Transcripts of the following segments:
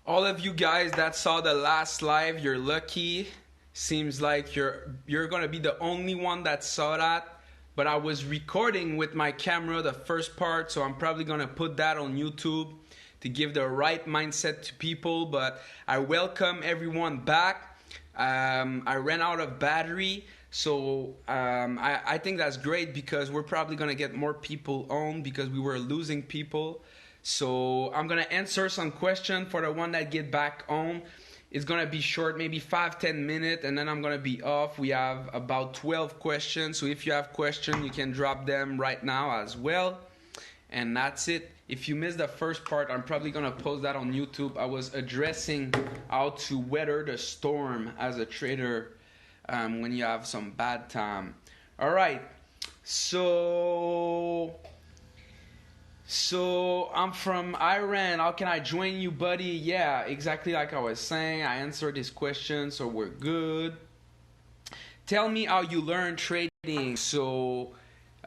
All of you guys that saw the last live, you're lucky. Seems like you're gonna be the only one that saw that. But I was recording with my camera the first part, so I'm probably gonna put that on YouTube to give the right mindset to people. But I welcome everyone back. I ran out of battery, so I think that's great because we're probably gonna get more people on because we were losing people. So I'm gonna answer some questions for the one that get back on. It's gonna be short, maybe 5-10 minutes, and then I'm gonna be off. We have about 12 questions, so if you have questions, you can drop them right now as well. And that's it. If you missed the first part, I'm probably gonna post that on YouTube. I was addressing how to weather the storm as a trader when you have some bad time. All right, so I'm from Iran. How can I join you, buddy? Yeah, exactly like I was saying. I answered this question, so we're good. Tell me how you learn trading. So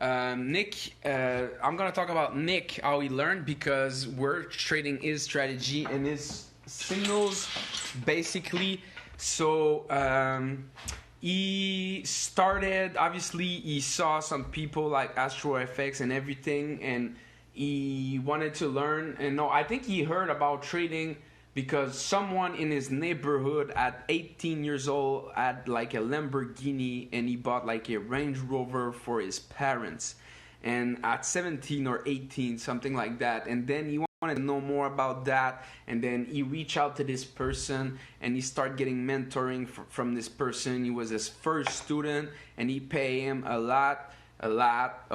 Nick, I'm gonna talk about Nick, how he learned, because we're trading his strategy and his signals basically. So he started, obviously he saw some people like AstroFX and everything, and he wanted to learn. And no, I think he heard about trading because someone in his neighborhood at 18 years old had like a Lamborghini, and he bought like a Range Rover for his parents, and at 17 or 18, something like that. And then he wanted to know more about that, and then he reached out to this person and he started getting mentoring from this person. He was his first student, and he paid him a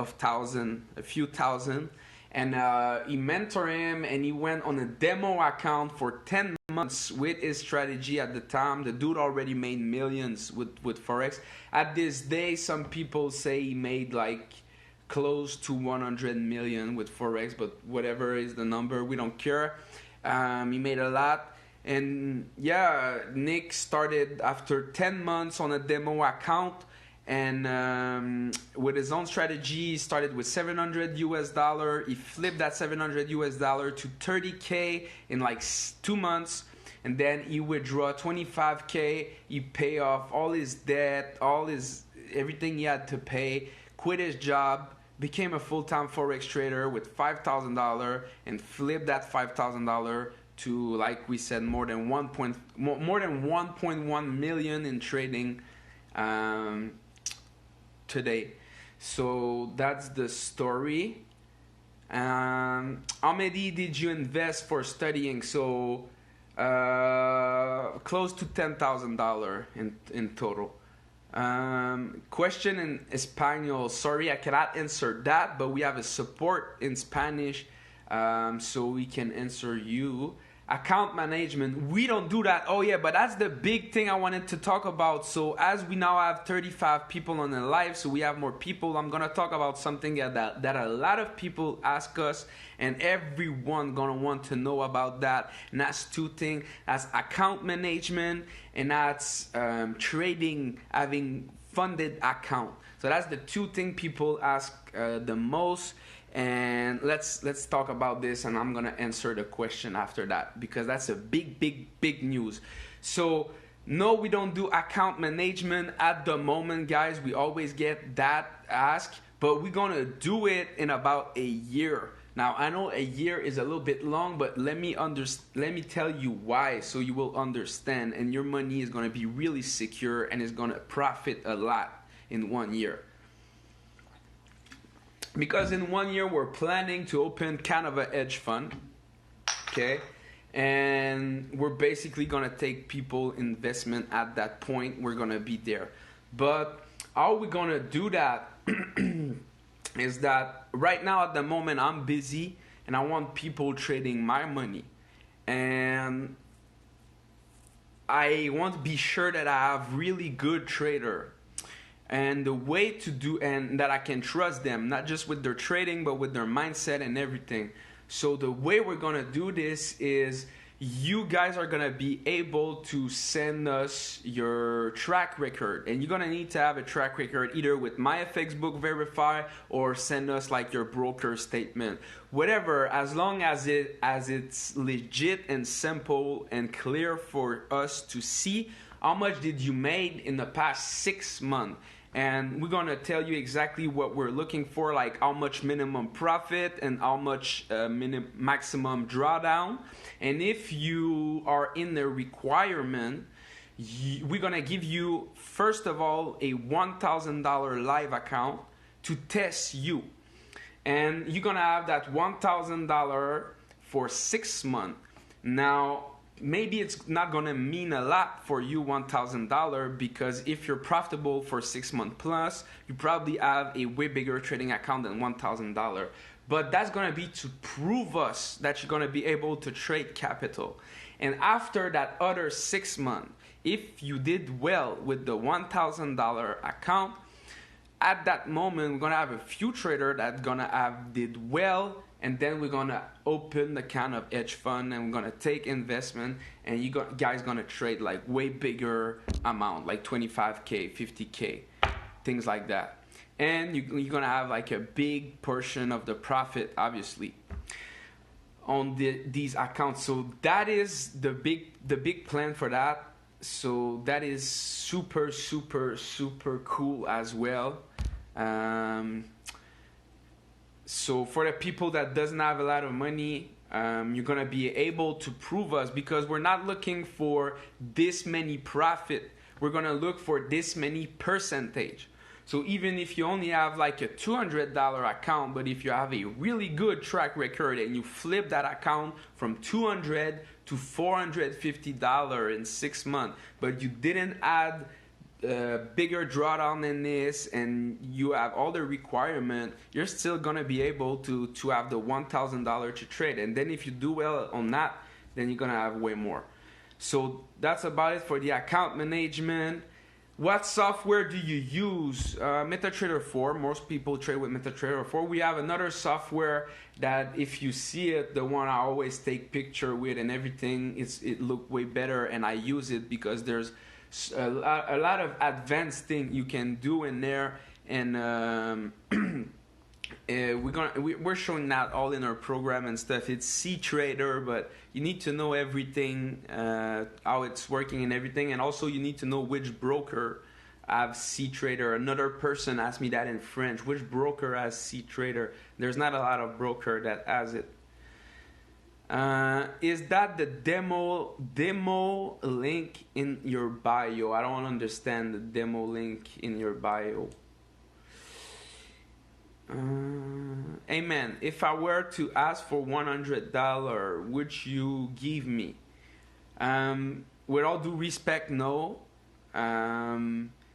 few thousand. And he mentored him, and he went on a demo account for 10 months with his strategy at the time. The dude already made millions with Forex. At this day, some people say he made like close to 100 million with Forex, but whatever is the number, we don't care. He made a lot. And yeah, Nick started after 10 months on a demo account. And with his own strategy, he started with $700 US. He flipped that $700 US to 30K in like 2 months, and then he withdrew 25K. He paid off all his debt, everything he had to pay. Quit his job, became a full-time Forex trader with $5,000, and flipped that $5,000 to, like we said, more than 1.1 million in trading. Today. So that's the story. How many did you invest for studying? So close to $10,000 in total. Question in Espanol. Sorry, I cannot answer that, but we have a support in Spanish, so we can answer you. Account management, we don't do that. Oh yeah, but that's the big thing I wanted to talk about. So as we now have 35 people on the live, so we have more people, I'm gonna talk about something that a lot of people ask us, and everyone gonna want to know about that. And that's two things. That's account management, and that's trading, having funded account. So that's the two things people ask the most. And let's talk about this, and I'm gonna answer the question after that, because that's a big news. So no, we don't do account management at the moment, guys. We always get that asked, but we're gonna do it in about a year. Now I know a year is a little bit long, but let me tell you why, so you will understand, and your money is gonna be really secure and is gonna profit a lot in 1 year. Because in 1 year, we're planning to open kind of a hedge fund, okay? And we're basically gonna take people investment at that point. We're gonna be there. But how we're gonna do that is that right now at the moment, I'm busy and I want people trading my money. And I want to be sure that I have really good trader. And the way to do, and that I can trust them, not just with their trading, but with their mindset and everything. So the way we're gonna do this is, you guys are gonna be able to send us your track record, and you're gonna need to have a track record either with MyFXBook Verify or send us like your broker statement, whatever, as long as it's legit and simple and clear for us to see how much did you made in the past 6 months. And we're going to tell you exactly what we're looking for, like how much minimum profit and how much maximum drawdown. And if you are in the requirement, we're going to give you, first of all, a $1,000 live account to test you. And you're going to have that $1,000 for 6 months. Now, maybe it's not going to mean a lot for you, $1,000, because if you're profitable for 6 months plus, you probably have a way bigger trading account than $1,000. But that's going to be to prove us that you're going to be able to trade capital. And after that other 6 months, if you did well with the $1,000 account, at that moment, we're going to have a few traders that going to have did well, and then we're going to open the kind of hedge fund, and we're going to take investment, and you guys going to trade like way bigger amount, like 25K, 50K, things like that. And you're going to have like a big portion of the profit, obviously, on these accounts. So that is the big plan for that. So that is super, super, super cool as well. So for the people that doesn't have a lot of money, you're going to be able to prove us, because we're not looking for this many profit. We're going to look for this many percentage. So even if you only have like a $200 account, but if you have a really good track record and you flip that account from $200 to $450 in 6 months, but you didn't add bigger drawdown than this, and you have all the requirement, you're still gonna be able to have the $1,000 to trade. And then if you do well on that, then you're gonna have way more. So that's about it for the account management. What software do you use? MetaTrader 4. Most people trade with MetaTrader 4. We have another software that, if you see it, the one I always take picture with and everything, it look way better, and I use it because there's a lot of advanced thing you can do in there, and we're showing that all in our program and stuff. It's CTrader, but you need to know everything, how it's working and everything, and also you need to know which broker have CTrader. Another person asked me that in French. Which broker has CTrader? There's not a lot of broker that has it. Is that the demo link in your bio? I don't understand the demo link in your bio. Amen. If I were to ask for $100, would you give me? With all due respect, no.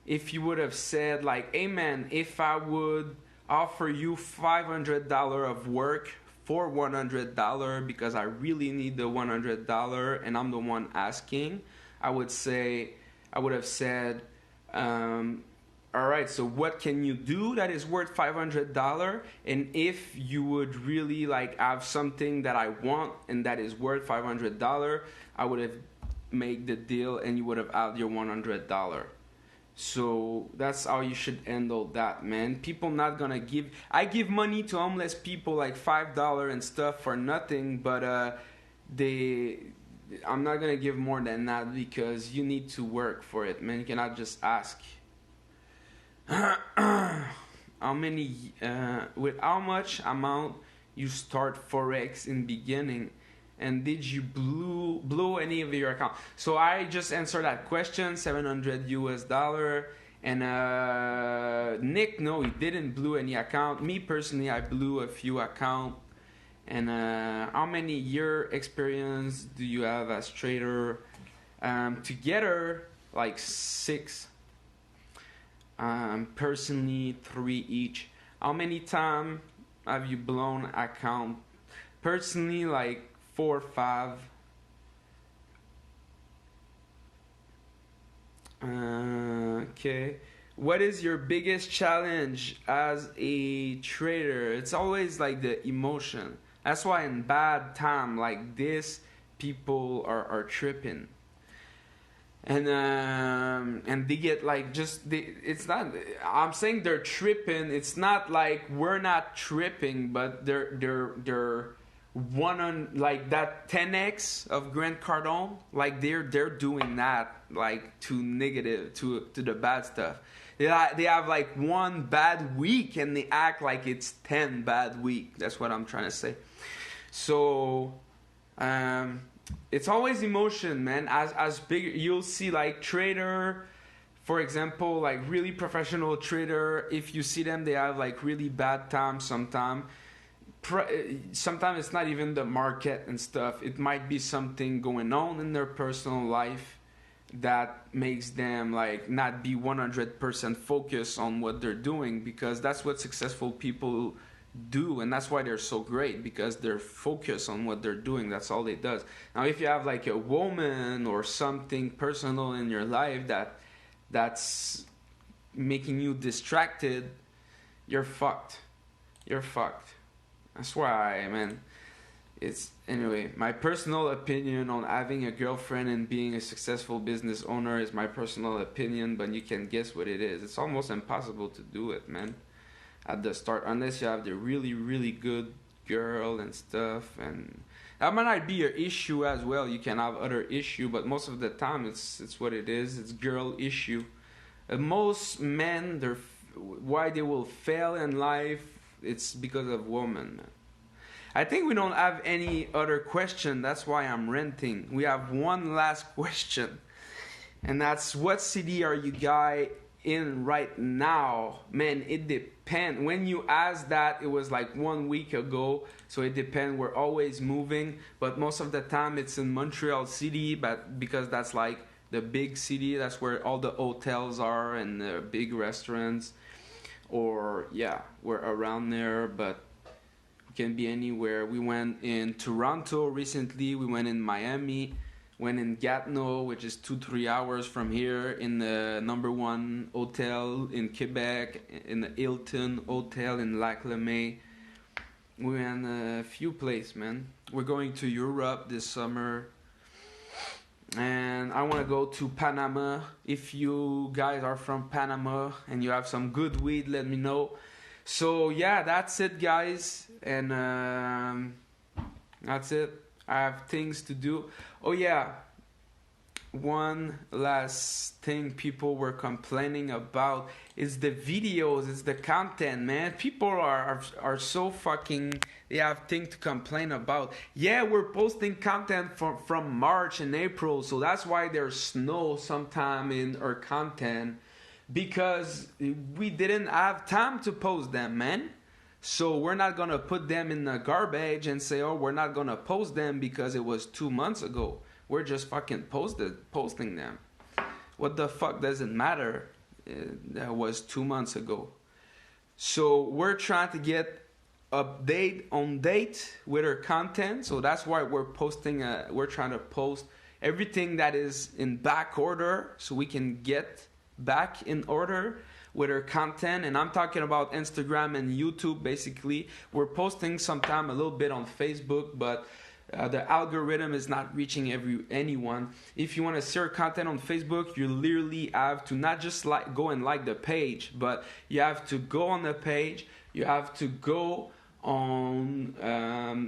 If you would have said like, amen, if I would offer you $500 of work for $100 because I really need the $100 and I'm the one asking, I would have said, all right, so what can you do that is worth $500? And if you would really like have something that I want and that is worth $500, I would have made the deal and you would have had your $100. So that's how you should handle that, man. People not gonna give. I give money to homeless people like $5 and stuff for nothing, but I'm not gonna give more than that because you need to work for it, man. You cannot just ask. How many? With how much amount you start Forex in beginning? And did you blow any of your account? So I just answered that question, $700 US. And Nick, no, he didn't blow any account. Me personally, I blew a few account. And how many year experience do you have as trader? Together, like 6. Personally, 3 each. How many times have you blown account? Personally, like 4 or 5. Okay. What is your biggest challenge as a trader? It's always like the emotion. That's why in bad time like this, people are tripping. And they get like it's not, I'm saying they're tripping, it's not like we're not tripping, but they're one on like that 10x of Grant Cardone, like they're doing that like to negative, to the bad stuff. They have like one bad week and they act like it's 10 bad week. That's what I'm trying to say. So it's always emotion, man. As big, you'll see like trader, for example, like really professional trader. If you see them, they have like really bad times sometimes. Sometimes it's not even the market and stuff. It might be something going on in their personal life that makes them like not be 100% focused on what they're doing, because that's what successful people do, and that's why they're so great, because they're focused on what they're doing. That's all it does. Now if you have like a woman or something personal in your life that's making you distracted, you're fucked. That's why, man, it's, anyway, my personal opinion on having a girlfriend and being a successful business owner is my personal opinion, but you can guess what it is. It's almost impossible to do it, man, at the start, unless you have the really, really good girl and stuff. And that might not be your issue as well. You can have other issue, but most of the time it's what it is. It's girl issue. Most men, why they will fail in life, it's because of women, man. I think we don't have any other question. That's why I'm ranting. We have one last question, and that's, what city are you guys in right now? Man, it depends. When you asked that, it was like 1 week ago, so it depends. We're always moving, but most of the time it's in Montreal City, but because that's like the big city, that's where all the hotels are and the big restaurants, or yeah, we're around there, but can be anywhere. We went in Toronto recently, we went in Miami, went in Gatineau, which is 2-3 hours from here, in the #1 hotel in Quebec, in the Hilton Hotel in Lac Lemay. We went a few places, man. We're going to Europe this summer, and I want to go to Panama. If you guys are from Panama and you have some good weed, let me know. So yeah, that's it, guys, and that's it. I have things to do. Oh yeah, one last thing people were complaining about is the videos, it's the content, man. People are so fucking, they have things to complain about. Yeah, we're posting content from March and April, so that's why there's snow sometime in our content, because we didn't have time to post them, man. So we're not gonna put them in the garbage and say, oh, we're not gonna post them because it was 2 months ago. We're just fucking posting them. What the fuck does it matter? That was 2 months ago. So we're trying to get update on date with our content. So that's why we're posting. We're trying to post everything that is in back order, so we can get back in order with our content. And I'm talking about Instagram and YouTube. Basically, we're posting sometime a little bit on Facebook, but the algorithm is not reaching anyone. If you want to see our content on Facebook, you literally have to not just go and like the page, but you have to go on the page, you have to go on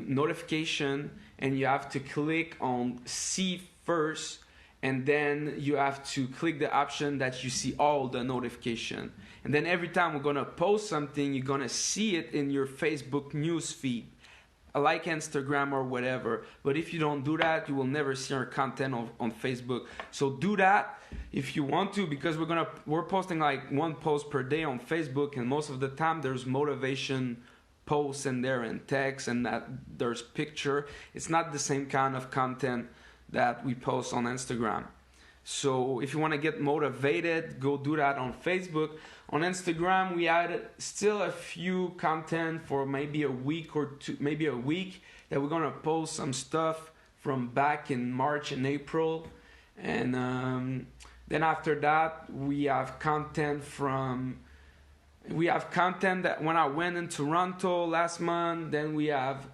notification, and you have to click on see first, and then you have to click the option that you see all the notification. And then every time we're going to post something, you're going to see it in your Facebook news feed, like Instagram or whatever. But if you don't do that, you will never see our content on Facebook. So do that if you want to, because we're posting like one post per day on Facebook, and most of the time there's motivation posts in there and text, and that there's picture. It's not the same kind of content that we post on Instagram. So if you want to get motivated, go do that on Facebook. On Instagram, we added still a few content for maybe a week or two, maybe a week, that we're going to post some stuff from back in March and April. And then after that, we have content that when I went in Toronto last month. Then we have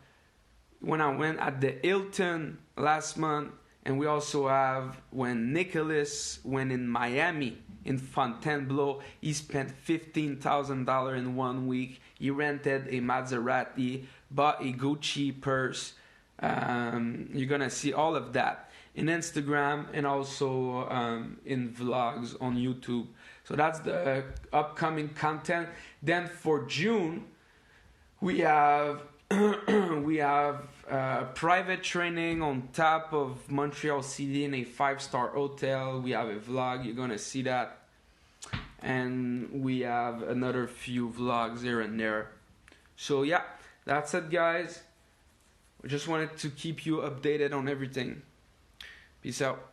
when I went at the Hilton last month, and we also have when Nicholas went in Miami in Fontainebleau. He spent $15,000 in 1 week. He rented a Maserati, bought a Gucci purse. You're gonna see all of that in Instagram and also in vlogs on YouTube. So that's the upcoming content. Then for June, we have private training on top of Montreal City in a 5-star hotel. We have a vlog, you're gonna see that, and we have another few vlogs here and there. So yeah, that's it, guys. We just wanted to keep you updated on everything. Peace out.